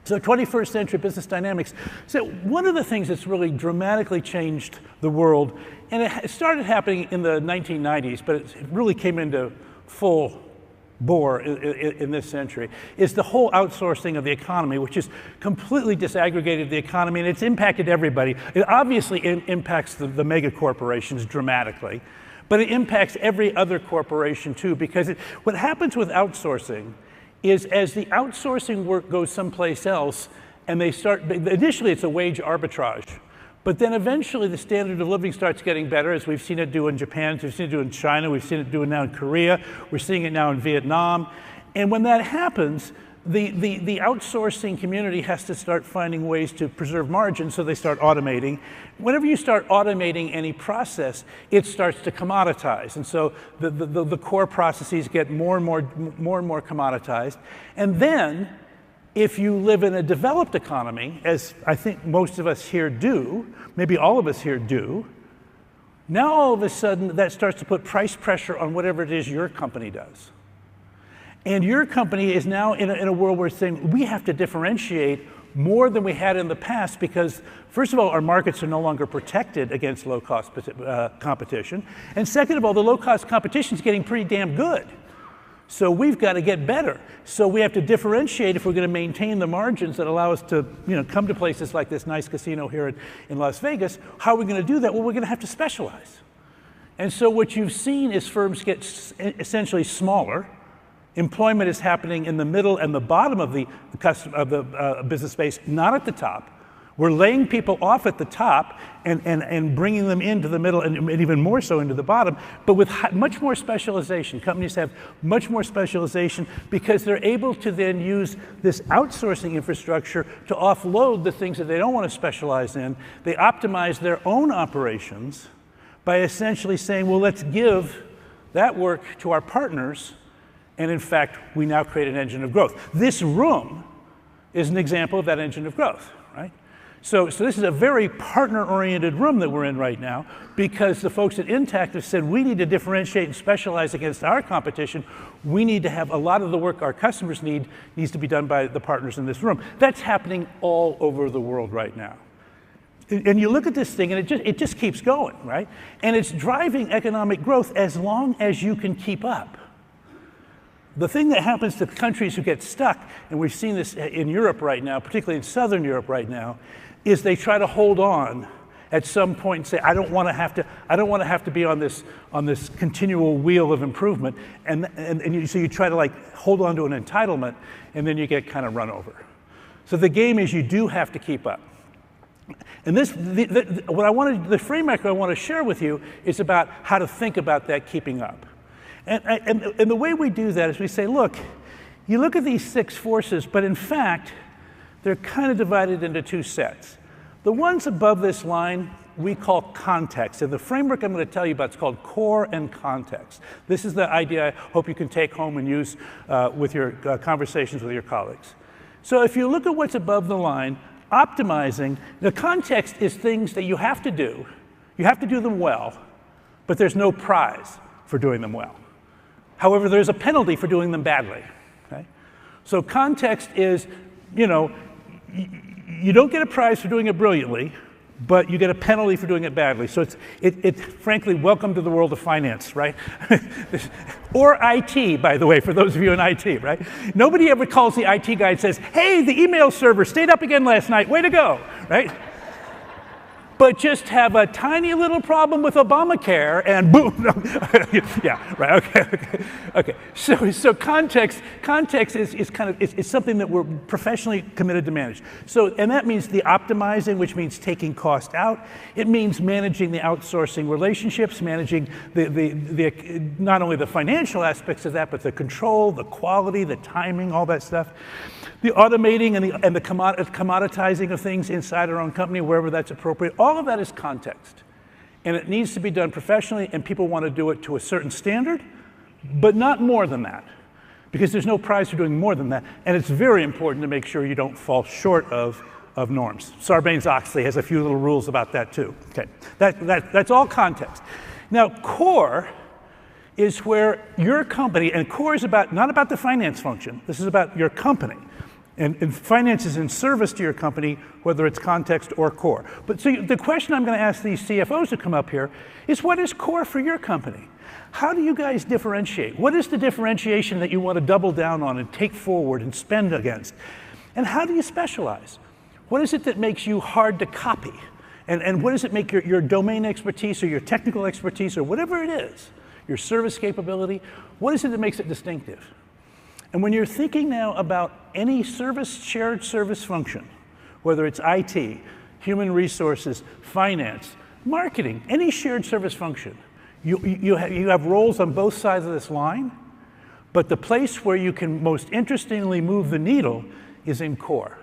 So 21st century business dynamics. So one of the things that's really dramatically changed the world, and it started happening in the 1990s, but it really came into full bore in this century, is the whole outsourcing of the economy, which has completely disaggregated the economy, and it's impacted everybody. It obviously impacts the mega corporations dramatically, but it impacts every other corporation too, because what happens with outsourcing is as the outsourcing work goes someplace else, and they start, initially it's a wage arbitrage, but then eventually the standard of living starts getting better, as we've seen it do in Japan, we've seen it do in China, we've seen it do it now in Korea, we're seeing it now in Vietnam. And when that happens, the outsourcing community has to start finding ways to preserve margin, so they start automating. Whenever you start automating any process, it starts to commoditize. And so the core processes get more and more commoditized. And then, if you live in a developed economy, as I think most of us here do, maybe all of us here do, now all of a sudden that starts to put price pressure on whatever it is your company does. And your company is now in a world where it's saying we have to differentiate more than we had in the past because, first of all, our markets are no longer protected against low-cost competition. And second of all, the low-cost competition is getting pretty damn good. So we've got to get better. So we have to differentiate if we're going to maintain the margins that allow us to come to places like this nice casino here in Las Vegas. How are we going to do that? Well, we're going to have to specialize. And so what you've seen is firms get essentially smaller. Employment is happening in the middle and the bottom of the business space, not at the top. We're laying people off at the top and bringing them into the middle and even more so into the bottom, but with much more specialization. Companies have much more specialization because they're able to then use this outsourcing infrastructure to offload the things that they don't want to specialize in. They optimize their own operations by essentially saying, well, let's give that work to our partners. And in fact, we now create an engine of growth. This room is an example of that engine of growth, right? So this is a very partner-oriented room that we're in right now because the folks at Intacct have said we need to differentiate and specialize against our competition. We need to have a lot of the work our customers needs to be done by the partners in this room. That's happening all over the world right now. And you look at this thing and it just keeps going, right? And it's driving economic growth as long as you can keep up. The thing that happens to countries who get stuck, and we've seen this in Europe right now, particularly in Southern Europe right now, is they try to hold on at some point and say, I don't want to have to be on this continual wheel of improvement, so you try to like hold on to an entitlement, and then you get kind of run over. So the game is you do have to keep up. And the framework I want to share with you is about how to think about that keeping up. And the way we do that is we say, look, you look at these 6 forces, but in fact, they're kind of divided into 2 sets. The ones above this line we call context. And the framework I'm going to tell you about is called core and context. This is the idea I hope you can take home and use with your conversations with your colleagues. So if you look at what's above the line, optimizing, the context is things that you have to do. You have to do them well, but there's no prize for doing them well. However, there's a penalty for doing them badly. Okay? So context is, you don't get a prize for doing it brilliantly, but you get a penalty for doing it badly. So it's frankly, welcome to the world of finance, right? Or IT, by the way, for those of you in IT, right? Nobody ever calls the IT guy and says, hey, the email server stayed up again last night, way to go, right? But just have a tiny little problem with Obamacare and boom. Yeah, right, okay. So context is kind of, is something that we're professionally committed to manage. So, and that means the optimizing, which means taking cost out. It means managing the outsourcing relationships, managing the not only the financial aspects of that, but the control, the quality, the timing, all that stuff. The automating and the commoditizing of things inside our own company, wherever that's appropriate, all of that is context. And it needs to be done professionally, and people want to do it to a certain standard, but not more than that, because there's no prize for doing more than that. And it's very important to make sure you don't fall short of norms. Sarbanes-Oxley has a few little rules about that too. Okay, that's all context. Now, core is where your company, and core is not about the finance function, this is about your company. And finance is in service to your company, whether it's context or core. But so the question I'm going to ask these CFOs to come up here is, what is core for your company? How do you guys differentiate? What is the differentiation that you want to double down on and take forward and spend against? And how do you specialize? What is it that makes you hard to copy? And what does it make your domain expertise or your technical expertise or whatever it is, your service capability, what is it that makes it distinctive? And when you're thinking now about any shared service function, whether it's IT, human resources, finance, marketing, any shared service function, you have roles on both sides of this line, but the place where you can most interestingly move the needle is in core.